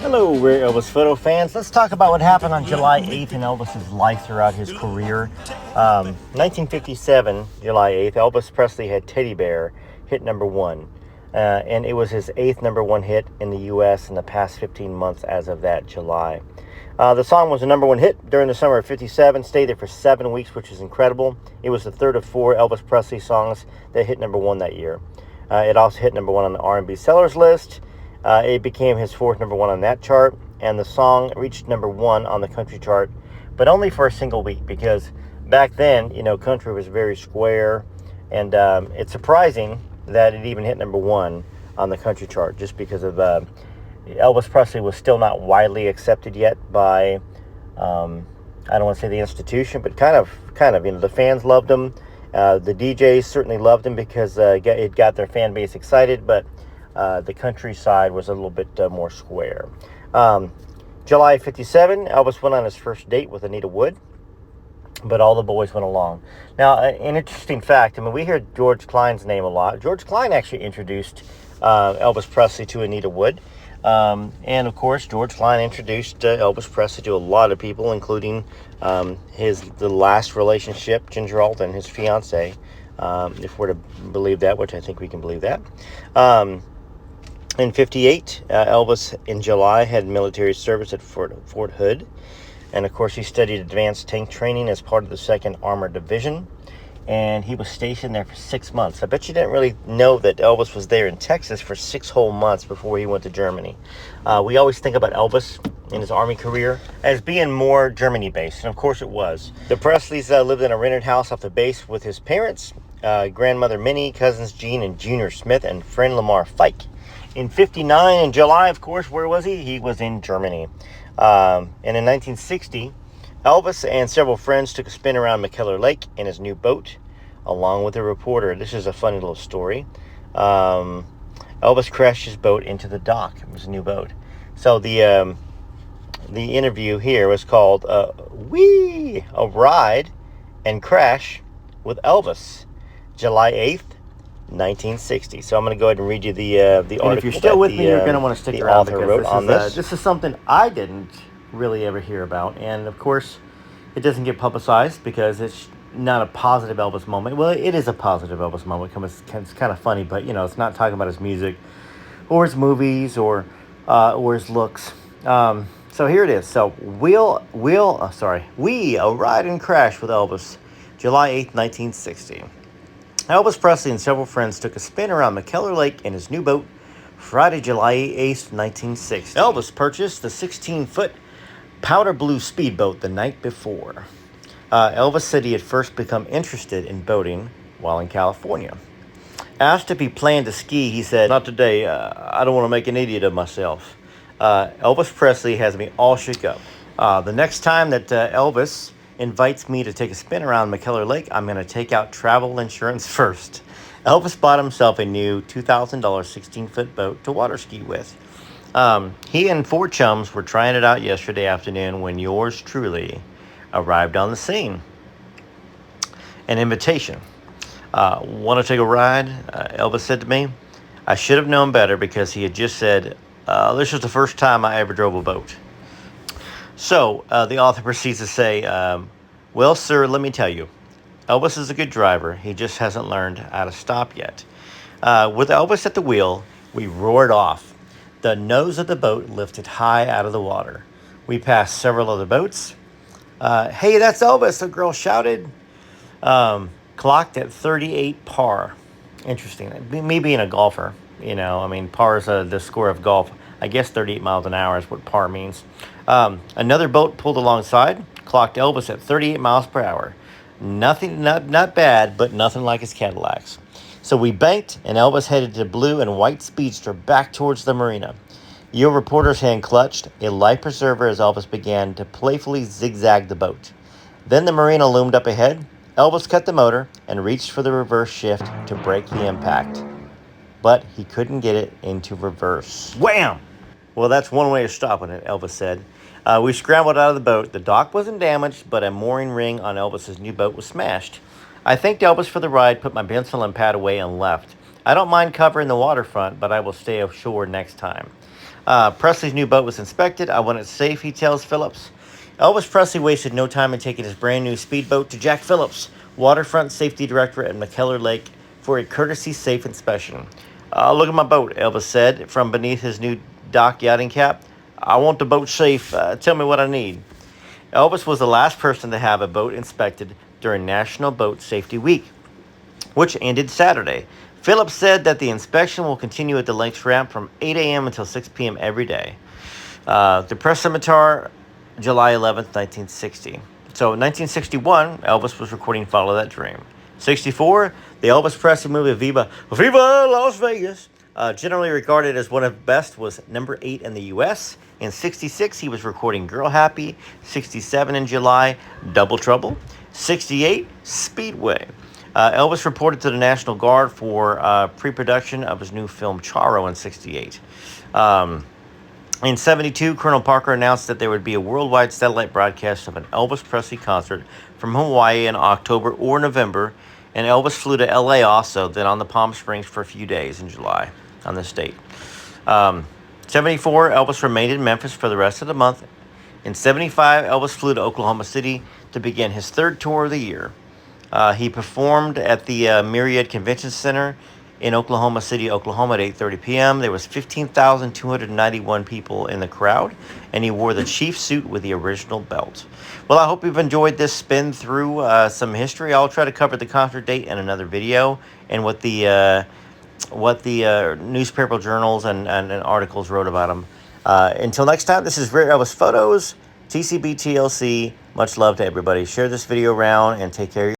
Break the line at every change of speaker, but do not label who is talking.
Hello, we're Elvis photo fans. Let's talk about what happened on July 8th in Elvis's life throughout his career. 1957, July 8th, Elvis Presley had Teddy Bear hit number one. And it was his eighth number one hit in the U.S. in the past 15 months as of that July. The song was a number one hit during the summer of 57, stayed there for 7 weeks, which is incredible. It was the third of four Elvis Presley songs that hit number one that year. It also hit number one on the R&B Sellers list. It became his fourth number one on that chart, and the song reached number one on the country chart, but only for a single week, because back then, country was very square, and it's surprising that it even hit number one on the country chart, just because of Elvis Presley was still not widely accepted yet by, I don't want to say the institution, but kind of, the fans loved him. The DJs certainly loved him because it got their fan base excited, but the countryside was a little bit more square. July 57, Elvis went on his first date with Anita Wood, but all the boys went along. Now, an interesting fact, we hear George Klein's name a lot. George Klein actually introduced Elvis Presley to Anita Wood. And, of course, George Klein introduced Elvis Presley to a lot of people, including the last relationship, Ginger Alden, his fiancée, if we're to believe that, which I think we can believe that. In 58, Elvis in July had military service at Fort Hood. And, of course, he studied advanced tank training as part of the 2nd Armored Division. And he was stationed there for 6 months. I bet you didn't really know that Elvis was there in Texas for 6 whole months before he went to Germany. We always think about Elvis in his Army career as being more Germany-based, and of course it was. The Presleys lived in a rented house off the base with his parents, grandmother Minnie, cousins Gene and Junior Smith, and friend Lamar Fike. In 59, in July, of course, where was he? He was in Germany. And in 1960, Elvis and several friends took a spin around McKellar Lake in his new boat, along with a reporter. This is a funny little story. Elvis crashed his boat into the dock. It was a new boat. So the interview here was called a Ride and Crash with Elvis, July 8th, 1960. So I'm going to go ahead and read you the article. And if you're still with me, you're going to want to stick around because this is something I didn't really ever hear about. And, of course, it doesn't get publicized because it's not a positive Elvis moment. Well, it is a positive Elvis moment. It's kind of funny, but, it's not talking about his music or his movies or his looks. So here it is. So We Ride and Crash with Elvis, July 8th, 1960. Elvis Presley and several friends took a spin around McKellar Lake in his new boat Friday, July 8th, 1960. Elvis purchased the 16-foot powder blue speedboat the night before. Elvis said he had first become interested in boating while in California. Asked if he planned to ski, he said, "Not today. I don't want to make an idiot of myself." Elvis Presley has me all shook up. The next time that Elvis invites me to take a spin around McKellar Lake, I'm going to take out travel insurance first. Elvis bought himself a new $2,000 16-foot boat to water ski with. He and 4 chums were trying it out yesterday afternoon when yours truly arrived on the scene. An invitation. Want to take a ride? Elvis said to me. I should have known better because he had just said, this was the first time I ever drove a boat. So the author proceeds to say, well, sir, let me tell you, Elvis is a good driver. He just hasn't learned how to stop yet. With Elvis at the wheel, we roared off. The nose of the boat lifted high out of the water. We passed several other boats. Hey, that's Elvis, a girl shouted. Clocked at 38 par. Interesting. Me being a golfer, par is the score of golf. I guess 38 miles an hour is what par means. Another boat pulled alongside, clocked Elvis at 38 miles per hour. Nothing, not bad, but nothing like his Cadillacs. So we banked, and Elvis headed the blue and white Speedster back towards the marina. Your reporter's hand clutched a life preserver as Elvis began to playfully zigzag the boat. Then the marina loomed up ahead. Elvis cut the motor and reached for the reverse shift to break the impact. But he couldn't get it into reverse. Wham! Well, that's one way of stopping it, Elvis said. We scrambled out of the boat. The dock wasn't damaged, but a mooring ring on Elvis's new boat was smashed. I thanked Elvis for the ride, put my pencil and pad away, and left. I don't mind covering the waterfront, but I will stay ashore next time. Presley's new boat was inspected. I want it safe, he tells Phillips. Elvis Presley wasted no time in taking his brand new speedboat to Jack Phillips, waterfront safety director at McKellar Lake, for a courtesy safe inspection. Look at my boat, Elvis said from beneath his new dock yachting cap. I want the boat safe. Tell me what I need. Elvis was the last person to have a boat inspected during National Boat Safety Week, which ended Saturday. Phillips said that the inspection will continue at the lake's ramp from 8 a.m. until 6 p.m. every day. The press scimitar, July 11th, 1960. So in 1961, Elvis was recording Follow That Dream. 64, the Elvis Presley movie Viva Las Vegas, generally regarded as one of the best, was number 8 in the U.S. In 66, he was recording Girl Happy. 67 in July, Double Trouble. 68, Speedway. Elvis reported to the National Guard for pre-production of his new film Charo in 68. In 72, Colonel Parker announced that there would be a worldwide satellite broadcast of an Elvis Presley concert from Hawaii in October or November, and Elvis flew to L.A. also, then on to Palm Springs for a few days in July on this date. 74, Elvis remained in Memphis for the rest of the month. In 75, Elvis flew to Oklahoma City to begin his third tour of the year. He performed at the Myriad Convention Center in Oklahoma City, Oklahoma at 8:30 p.m. There was 15,291 people in the crowd, and he wore the chief suit with the original belt. Well, I hope you've enjoyed this spin through some history. I'll try to cover the concert date in another video and what the newspaper journals and articles wrote about him. Until next time, this is Rare Elvis Photos, TCB TLC. Much love to everybody. Share this video around and take care of